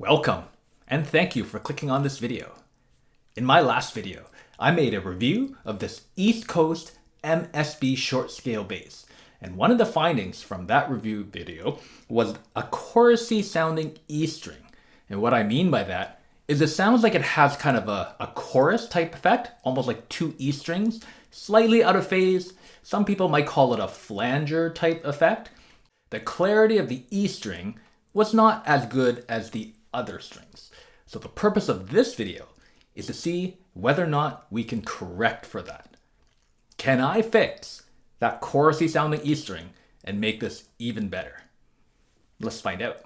Welcome, and thank you for clicking on this video. In my last video, I made a review of this EastCoast MSB short scale bass, and one of the findings from that review video was a chorusy sounding E string. And what I mean by that is it sounds like it has kind of a chorus type effect, almost like two E strings, slightly out of phase. Some people might call it a flanger type effect. The clarity of the E string was not as good as the other strings. So the purpose of this video is to see whether or not we can correct for that. Can I fix that chorusy sounding E string and make this even better? Let's find out.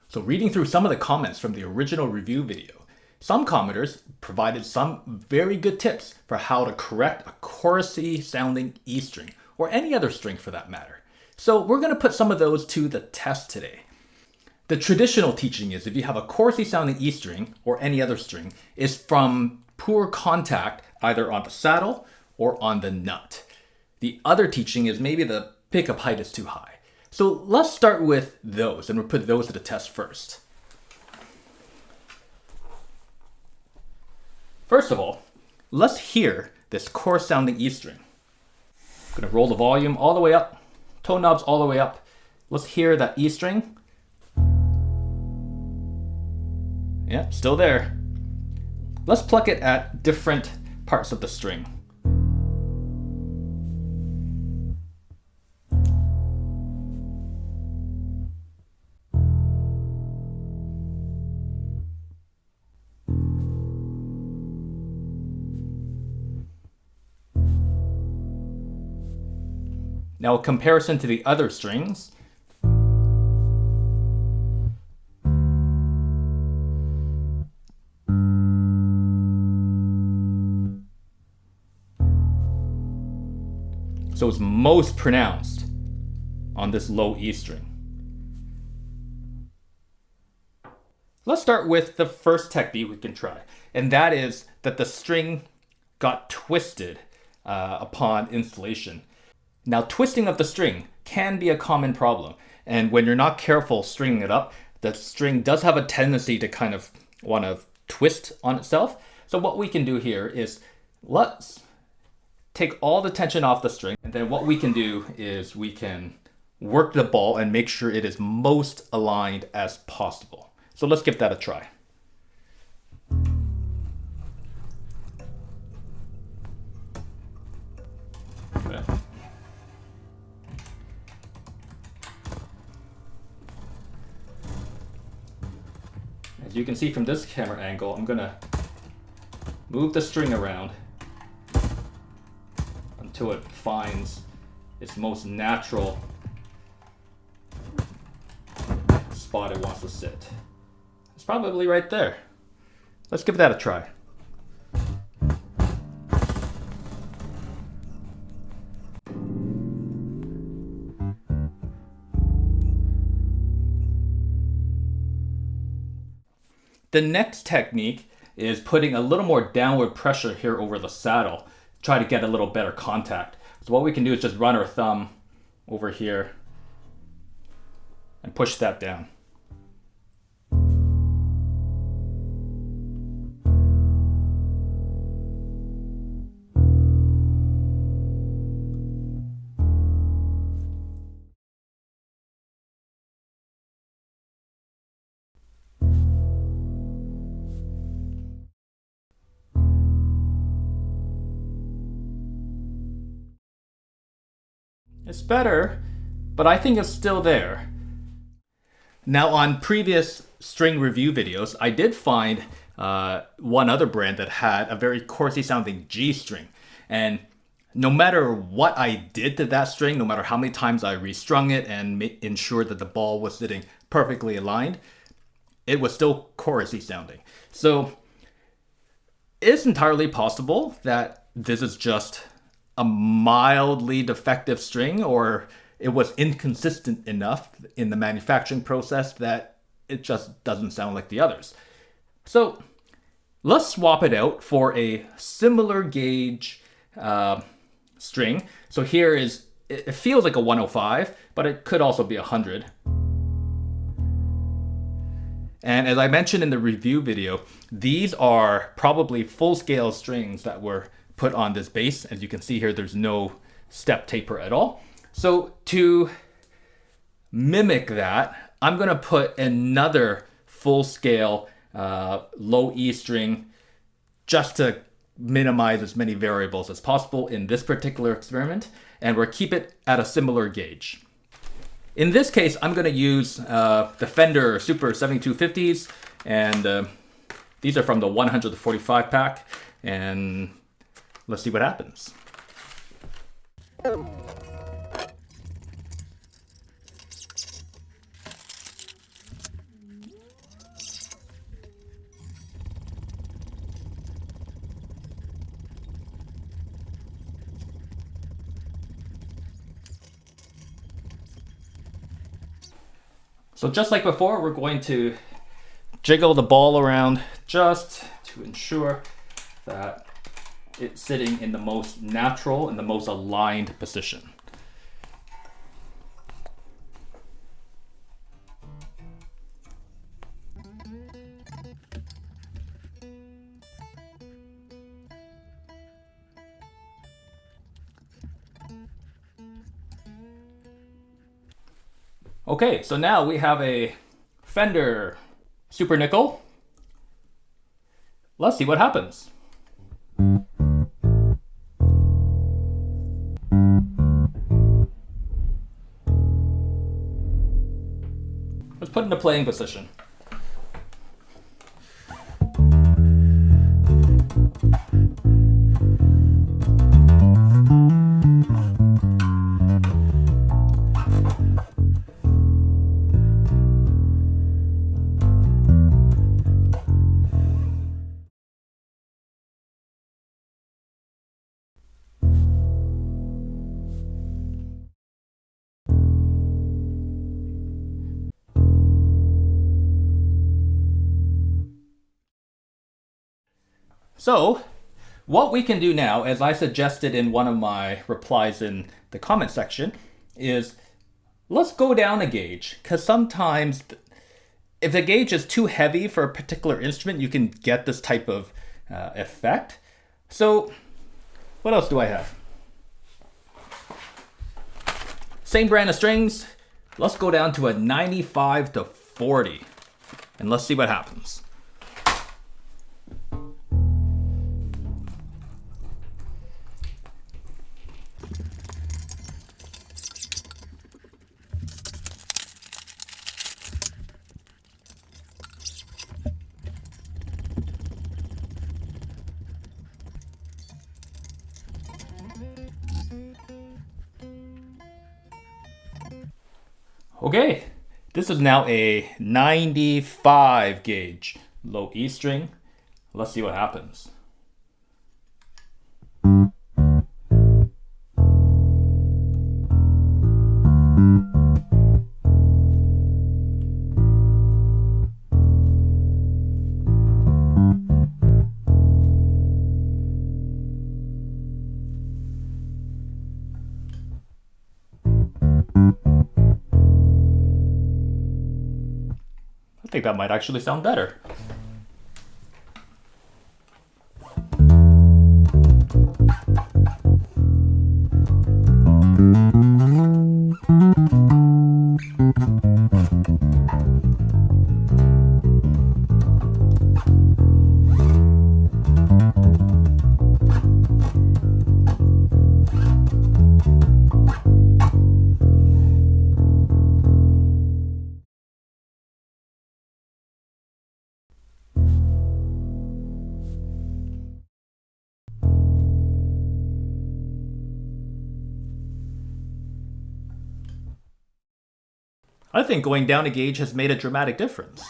So reading through some of the comments from the original review video, some commenters provided some very good tips for how to correct a chorusy sounding E string, or any other string for that matter. So we're going to put some of those to the test today. The traditional teaching is if you have a chorusy sounding E string or any other string is from poor contact either on the saddle or on the nut. The other teaching is maybe the pickup height is too high. So let's start with those, and we'll put those to the test first. First of all, let's hear this chorus sounding E string. I'm going to roll the volume all the way up, tone knobs all the way up. Let's hear that E string. Yeah, still there. Let's pluck it at different parts of the string. Now, a comparison to the other strings. So it's most pronounced on this low E string. Let's start with the first technique we can try, and that is that the string got twisted upon installation. Now, twisting of the string can be a common problem, and when you're not careful stringing it up, the string does have a tendency to kind of want to twist on itself. So what we can do here is let's take all the tension off the string, and then what we can do is we can work the ball and make sure it is most aligned as possible. So let's give that a try. Okay. As you can see from this camera angle, I'm gonna move the string around until it finds its most natural spot it wants to sit. It's probably right there. Let's give that a try. The next technique is putting a little more downward pressure here over the saddle. Try to get a little better contact. So what we can do is just run our thumb over here and push that down. It's better, but I think it's still there. Now, on previous string review videos, I did find one other brand that had a very chorusy sounding G string. And no matter what I did to that string, no matter how many times I restrung it and ensured that the ball was sitting perfectly aligned, it was still chorusy sounding. So it's entirely possible that this is just a mildly defective string, or it was inconsistent enough in the manufacturing process that it just doesn't sound like the others. So let's swap it out for a similar gauge string. So here is, it feels like a 105, but it could also be 100. And as I mentioned in the review video, these are probably full-scale strings that were put on this base. As you can see here, there's no step taper at all. So to mimic that, I'm going to put another full-scale low E string just to minimize as many variables as possible in this particular experiment, and we'll keep it at a similar gauge. In this case, I'm going to use the Fender Super 7250s, and these are from the 145 pack, and let's see what happens. So just like before, we're going to jiggle the ball around just to ensure that it's sitting in the most natural and the most aligned position. Okay, so now we have a Fender Super Nickel. Let's see what happens. Let's put it in a playing position. So what we can do now, as I suggested in one of my replies in the comment section, is let's go down a gauge, because sometimes if the gauge is too heavy for a particular instrument, you can get this type of effect. So what else do I have? Same brand of strings. Let's go down to a 95 to 40 and let's see what happens. Okay, this is now a 95 gauge low E string. Let's see what happens. I think that might actually sound better. I think going down a gauge has made a dramatic difference.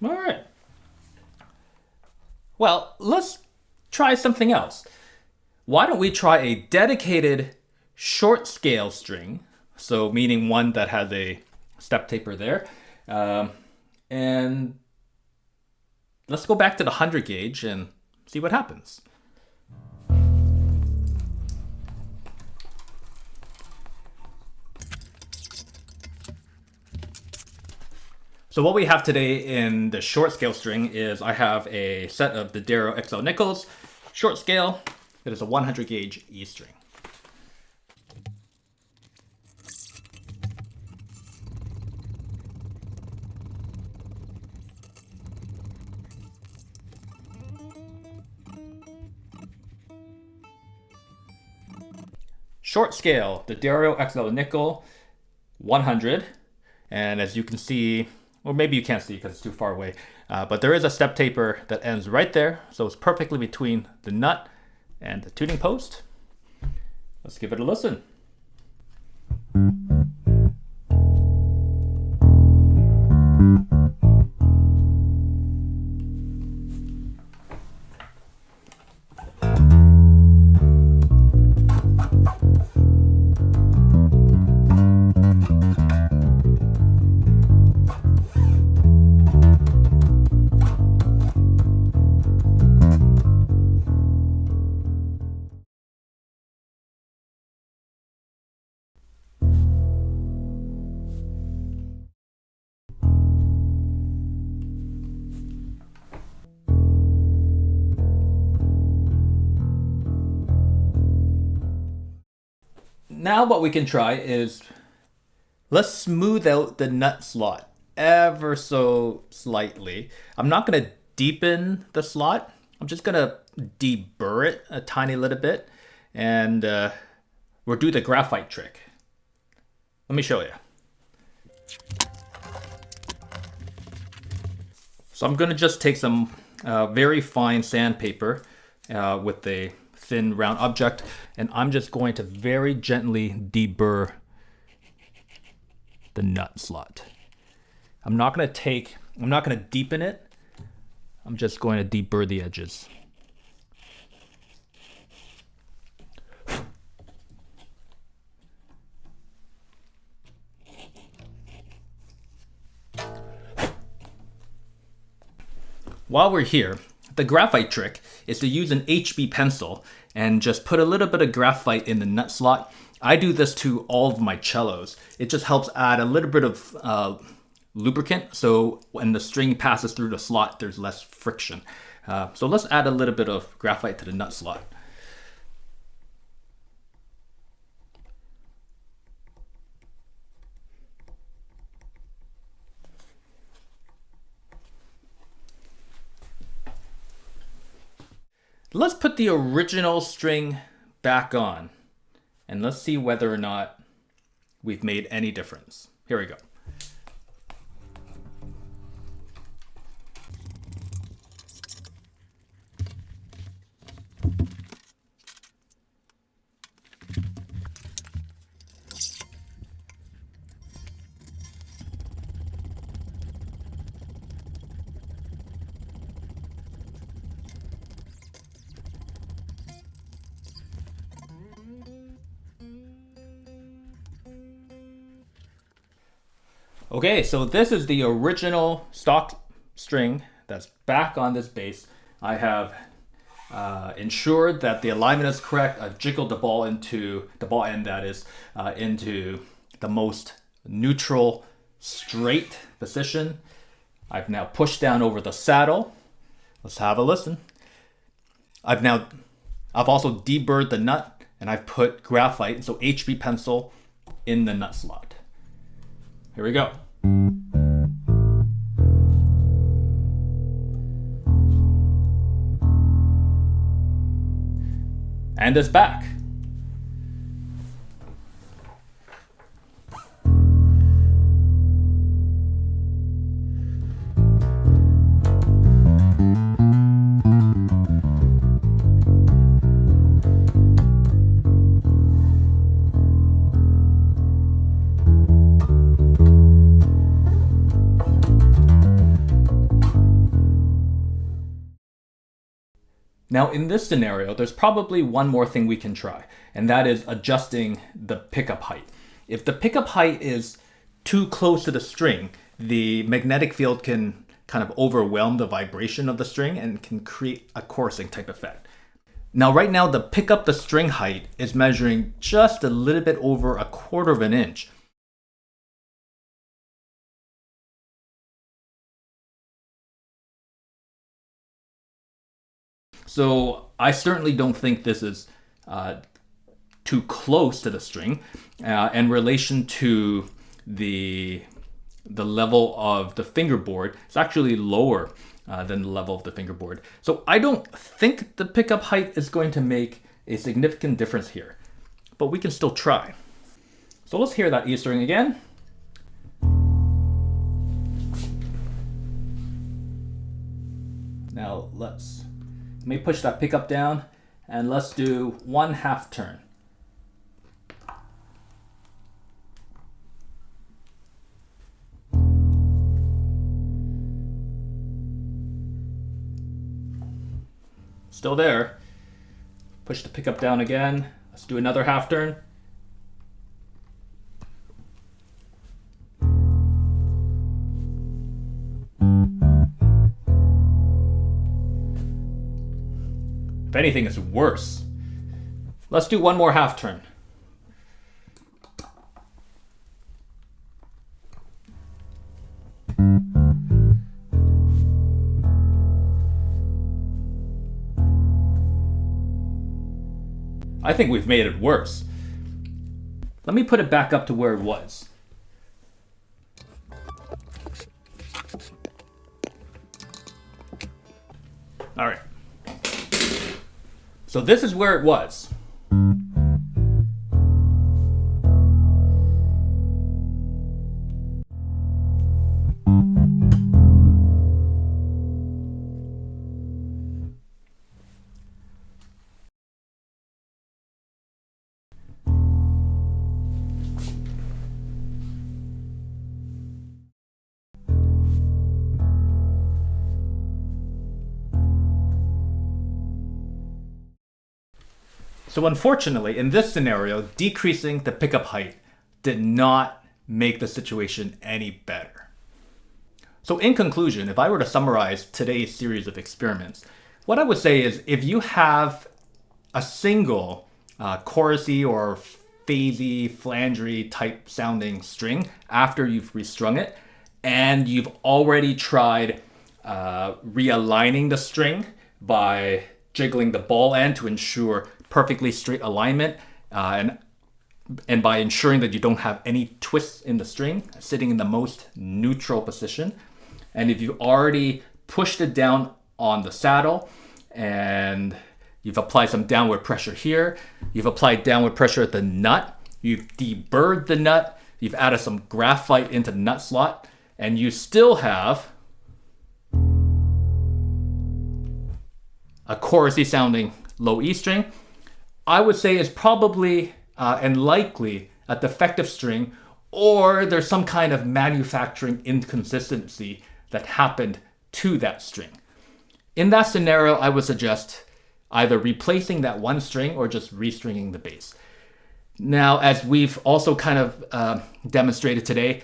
All right. Well, let's try something else. Why don't we try a dedicated short scale string, so meaning one that has a step taper there, and let's go back to the 100 gauge and see what happens. So what we have today in the short scale string is I have a set of the Deburr XL nickels, short scale. It is a 100 gauge E string. Short scale, the Deburr XL nickel, 100. And as you can see, or maybe you can't see because it's too far away, but there is a step taper that ends right there. So it's perfectly between the nut and the tuning post. Let's give it a listen. Now what we can try is, let's smooth out the nut slot ever so slightly. I'm not going to deepen the slot. I'm just going to deburr it a tiny little bit, and we'll do the graphite trick. Let me show you. So I'm going to just take some very fine sandpaper with a thin round object, and I'm just going to very gently deburr the nut slot. I'm not going to deepen it. I'm just going to deburr the edges. While we're here, the graphite trick is to use an HB pencil and just put a little bit of graphite in the nut slot. I do this to all of my cellos. It just helps add a little bit of lubricant, so when the string passes through the slot, there's less friction. So let's add a little bit of graphite to the nut slot. Let's put the original string back on, and let's see whether or not we've made any difference. Here we go. Okay, so this is the original stock string that's back on this base. I have ensured that the alignment is correct. I've jiggled the ball end that is, into the most neutral, straight position. I've now pushed down over the saddle. Let's have a listen. I've also deburred the nut, and I've put graphite, so HB pencil, in the nut slot. Here we go. And it's back. Now in this scenario, there's probably one more thing we can try, and that is adjusting the pickup height. If the pickup height is too close to the string, the magnetic field can kind of overwhelm the vibration of the string and can create a coursing type effect. Now right now, the pickup the string height is measuring just a little bit over 1/4 of an inch. So I certainly don't think this is too close to the string in relation to the level of the fingerboard. It's actually lower than the level of the fingerboard. So I don't think the pickup height is going to make a significant difference here, but we can still try. So let's hear that E string again. Now let me push that pickup down and let's do 1/2 turn. Still there. Push the pickup down again. Let's do another 1/2 turn. If anything, it's worse. Let's do one more 1/2 turn. I think we've made it worse. Let me put it back up to where it was. All right. So this is where it was. So unfortunately, in this scenario, decreasing the pickup height did not make the situation any better. So in conclusion, if I were to summarize today's series of experiments, what I would say is if you have a single chorusy or phasey, flangery type sounding string after you've restrung it, and you've already tried realigning the string by jiggling the ball end to ensure perfectly straight alignment, and by ensuring that you don't have any twists in the string, sitting in the most neutral position. And if you already pushed it down on the saddle and you've applied some downward pressure here, you've applied downward pressure at the nut, you've deburred the nut, you've added some graphite into the nut slot, and you still have a chorusy sounding low E string, I would say is probably and likely a defective string, or there's some kind of manufacturing inconsistency that happened to that string. In that scenario, I would suggest either replacing that one string or just restringing the bass. Now, as we've also kind of demonstrated today,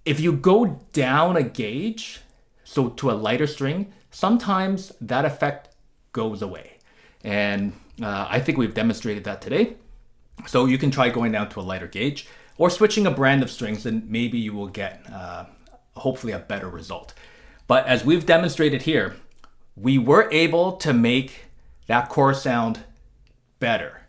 if you go down a gauge, so to a lighter string, sometimes that effect goes away. And I think we've demonstrated that today. So you can try going down to a lighter gauge or switching a brand of strings, and maybe you will get hopefully a better result. But as we've demonstrated here, we were able to make that chorus sound better.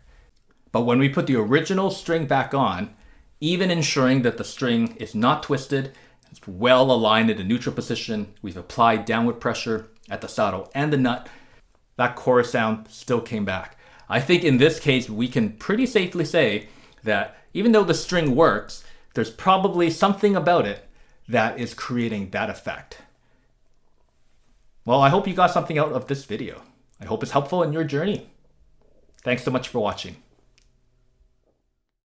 But when we put the original string back on, even ensuring that the string is not twisted, it's well aligned in a neutral position, we've applied downward pressure at the saddle and the nut, that chorus sound still came back. I think in this case, we can pretty safely say that even though the string works, there's probably something about it that is creating that effect. Well, I hope you got something out of this video. I hope it's helpful in your journey. Thanks so much for watching.